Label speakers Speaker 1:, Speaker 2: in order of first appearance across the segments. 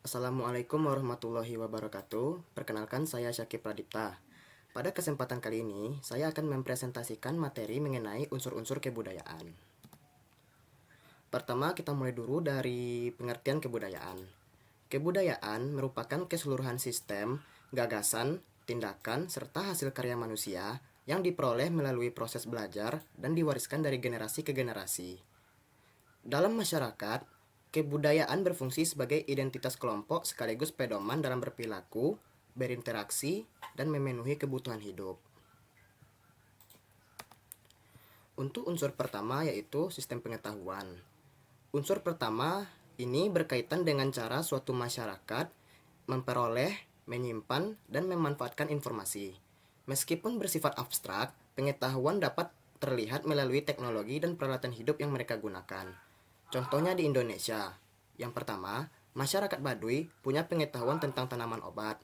Speaker 1: Assalamualaikum warahmatullahi wabarakatuh. Perkenalkan, saya Syakib Pradipta. Pada kesempatan kali ini, saya akan mempresentasikan materi mengenai unsur-unsur kebudayaan. Pertama, kita mulai dulu dari pengertian kebudayaan. Kebudayaan merupakan keseluruhan sistem, gagasan, tindakan, serta hasil karya manusia yang diperoleh melalui proses belajar dan diwariskan dari generasi ke generasi. Dalam masyarakat, kebudayaan berfungsi sebagai identitas kelompok sekaligus pedoman dalam berperilaku, berinteraksi, dan memenuhi kebutuhan hidup. Untuk unsur pertama yaitu sistem pengetahuan. Unsur pertama ini berkaitan dengan cara suatu masyarakat memperoleh, menyimpan, dan memanfaatkan informasi. Meskipun bersifat abstrak, pengetahuan dapat terlihat melalui teknologi dan peralatan hidup yang mereka gunakan. Contohnya di Indonesia. Yang pertama, masyarakat Baduy punya pengetahuan tentang tanaman obat.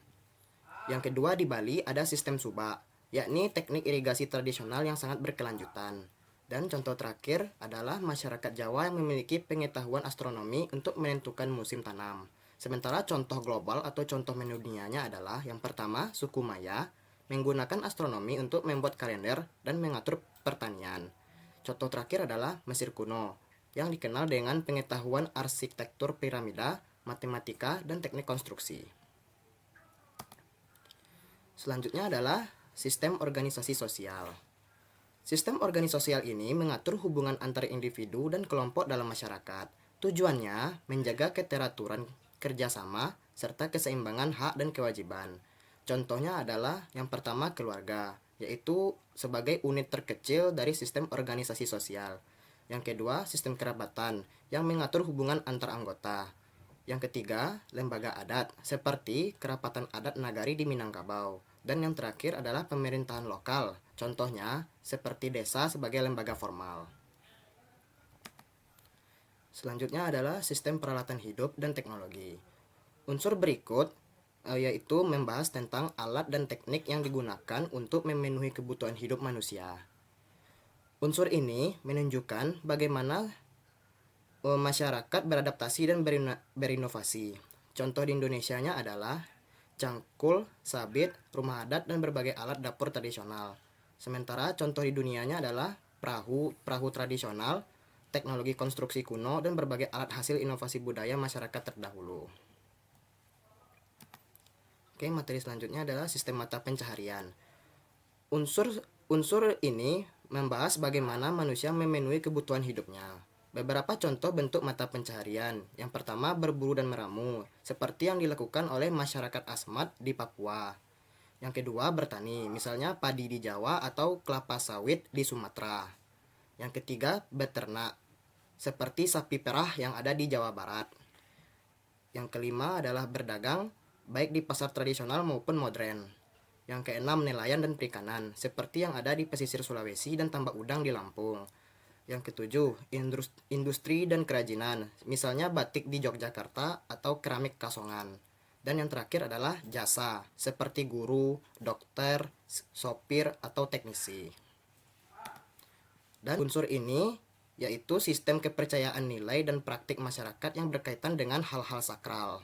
Speaker 1: Yang kedua, di Bali ada sistem subak, yakni teknik irigasi tradisional yang sangat berkelanjutan. Dan contoh terakhir adalah masyarakat Jawa yang memiliki pengetahuan astronomi untuk menentukan musim tanam. Sementara contoh global atau contoh mendunianya adalah yang pertama, suku Maya menggunakan astronomi untuk membuat kalender dan mengatur pertanian. Contoh terakhir adalah Mesir kuno, yang dikenal dengan pengetahuan arsitektur piramida, matematika, dan teknik konstruksi. Selanjutnya adalah sistem organisasi sosial. Sistem organisasi sosial ini mengatur hubungan antar individu dan kelompok dalam masyarakat. Tujuannya menjaga keteraturan kerjasama serta keseimbangan hak dan kewajiban. Contohnya adalah yang pertama keluarga, yaitu sebagai unit terkecil dari sistem organisasi sosial. Yang kedua, sistem kerabatan yang mengatur hubungan antar anggota. Yang ketiga, lembaga adat seperti kerapatan adat Nagari di Minangkabau. Dan yang terakhir adalah pemerintahan lokal. Contohnya seperti desa sebagai lembaga formal. Selanjutnya adalah sistem peralatan hidup dan teknologi. Unsur berikut yaitu membahas tentang alat dan teknik yang digunakan untuk memenuhi kebutuhan hidup manusia. Unsur ini menunjukkan bagaimana masyarakat beradaptasi dan berinovasi. Contoh di Indonesianya adalah cangkul, sabit, rumah adat, dan berbagai alat dapur tradisional. Sementara contoh di dunianya adalah perahu tradisional, teknologi konstruksi kuno, dan berbagai alat hasil inovasi budaya masyarakat terdahulu. Oke, materi selanjutnya adalah sistem mata pencaharian. Unsur ini membahas bagaimana manusia memenuhi kebutuhan hidupnya. Beberapa contoh bentuk mata pencaharian. Yang pertama, berburu dan meramu, seperti yang dilakukan oleh masyarakat Asmat di Papua. Yang kedua, bertani, misalnya padi di Jawa atau kelapa sawit di Sumatera. Yang ketiga, beternak, seperti sapi perah yang ada di Jawa Barat. Yang kelima adalah berdagang, baik di pasar tradisional maupun modern. Yang keenam, nelayan dan perikanan, seperti yang ada di pesisir Sulawesi dan tambak udang di Lampung. Yang ketujuh, industri dan kerajinan, misalnya batik di Yogyakarta atau keramik Kasongan. Dan yang terakhir adalah jasa, seperti guru, dokter, sopir, atau teknisi. Dan unsur ini yaitu sistem kepercayaan nilai dan praktik masyarakat yang berkaitan dengan hal-hal sakral.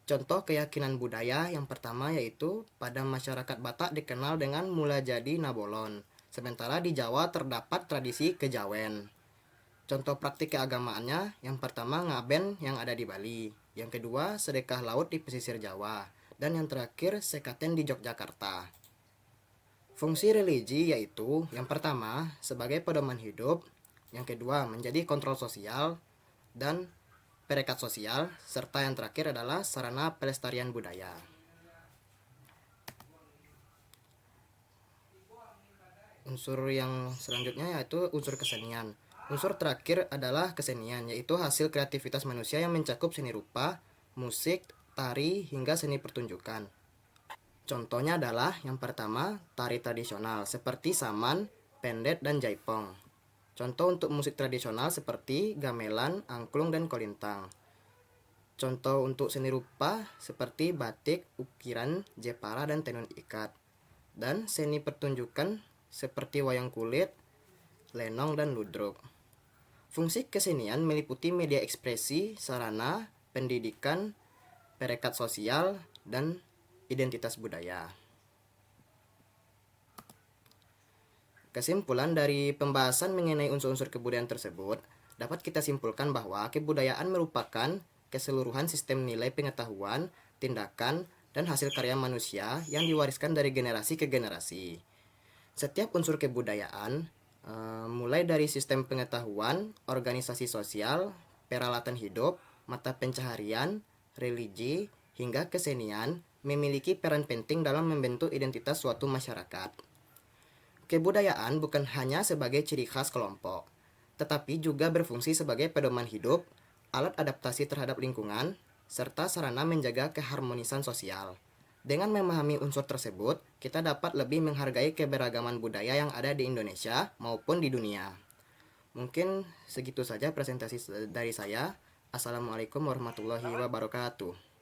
Speaker 1: Contoh keyakinan budaya yang pertama yaitu pada masyarakat Batak dikenal dengan Mulajadi Nabolon. Sementara di Jawa terdapat tradisi kejawen. Contoh praktik keagamaannya, yang pertama ngaben yang ada di Bali, yang kedua sedekah laut di pesisir Jawa, dan yang terakhir sekaten di Yogyakarta. Fungsi religi yaitu yang pertama sebagai pedoman hidup, yang kedua menjadi kontrol sosial dan perekat sosial, serta yang terakhir adalah sarana pelestarian budaya. Unsur yang selanjutnya yaitu unsur kesenian. Unsur terakhir adalah kesenian, yaitu hasil kreativitas manusia yang mencakup seni rupa, musik, tari, hingga seni pertunjukan. Contohnya adalah yang pertama, tari tradisional seperti saman, pendet, dan jaipong. Contoh untuk musik tradisional seperti gamelan, angklung, dan kolintang. Contoh untuk seni rupa seperti batik, ukiran, jepara, dan tenun ikat. Dan seni pertunjukan seperti wayang kulit, lenong, dan ludruk. Fungsi kesenian meliputi media ekspresi, sarana, pendidikan, perekat sosial, dan identitas budaya. Kesimpulan dari pembahasan mengenai unsur-unsur kebudayaan tersebut, dapat kita simpulkan bahwa kebudayaan merupakan keseluruhan sistem nilai pengetahuan, tindakan, dan hasil karya manusia yang diwariskan dari generasi ke generasi. Setiap unsur kebudayaan, mulai dari sistem pengetahuan, organisasi sosial, peralatan hidup, mata pencaharian, religi, hingga kesenian, memiliki peran penting dalam membentuk identitas suatu masyarakat. Kebudayaan bukan hanya sebagai ciri khas kelompok, tetapi juga berfungsi sebagai pedoman hidup, alat adaptasi terhadap lingkungan, serta sarana menjaga keharmonisan sosial. Dengan memahami unsur tersebut, kita dapat lebih menghargai keberagaman budaya yang ada di Indonesia maupun di dunia. Mungkin segitu saja presentasi dari saya. Assalamualaikum warahmatullahi wabarakatuh.